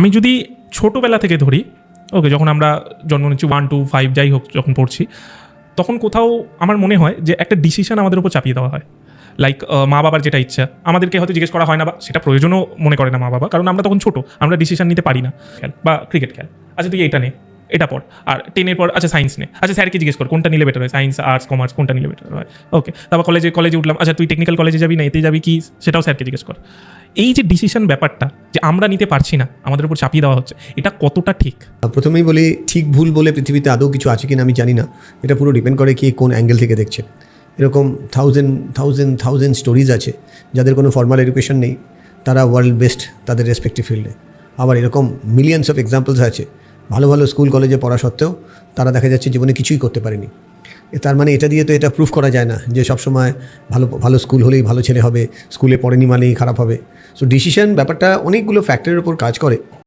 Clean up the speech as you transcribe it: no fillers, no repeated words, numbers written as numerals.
আমি যদি ছোটোবেলা থেকে ধরি, ওকে, যখন আমরা জন্ম নিচ্ছি 1 to 5 যাই হোক যখন পড়ছি, তখন কোথাও আমার মনে হয় যে একটা ডিসিশন আমাদের উপর চাপিয়ে দেওয়া হয়। লাইক মা বাবার যেটা ইচ্ছা আমাদেরকে হয়তো জিজ্ঞেস করা হয় না, বা সেটা প্রয়োজনও মনে করে না মা বাবা, কারণ আমরা তখন ছোটো, আমরা ডিসিশন নিতে পারি না। খেল বা ক্রিকেট খেল, আচ্ছা তুই এটা নে, এটা পড়, আর 10-এর পর আচ্ছা সায়েন্স নে, আচ্ছা স্যারকে জিজ্ঞেস কর কোনটা নিলে বেটার হয়, সায়েন্স, আর্টস, কমার্স কোনটা নিলে বেটার হয়। ওকে, তারপর কলেজে উঠলাম, আচ্ছা তুই টেকনিক্যাল কলেজে যাবি না এতে যাবি কি, সেটাও স্যারকে জিজ্ঞেস কর। এই যে ডিসিশন ব্যাপারটা যে আমরা নিতে পারছি না, আমাদের উপর চাপিয়ে দেওয়া হচ্ছে, এটা কতটা ঠিক? প্রথমেই বলি, ঠিক ভুল বলে পৃথিবীতে আদৌ কিছু আছে কিনা আমি জানি না। এটা পুরো ডিপেন্ড করে কি কোন অ্যাঙ্গেল থেকে দেখছে। এরকম থাউজেন্ড স্টোরিজ আছে যাদের কোনো ফর্মাল এডুকেশন নেই, তারা ওয়ার্ল্ড বেস্ট তাদের রেসপেক্টিভ ফিল্ডে। আবার এরকম মিলিয়ন্স অফ এক্সাম্পলস আছে ভালো ভালো স্কুল কলেজে পড়া সত্ত্বেও তারা দেখা যাচ্ছে জীবনে কিছুই করতে পারেনি। তার মানে এটা দিয়ে তো এটা প্রুফ করা যায় না যে সবসময় ভালো স্কুল হলেই ভালো ছেলে হবে, স্কুলে পড়েনি মানেই খারাপ হবে। সো ডিসিশন ব্যাপারটা অনেকগুলো ফ্যাক্টরের উপর কাজ করে।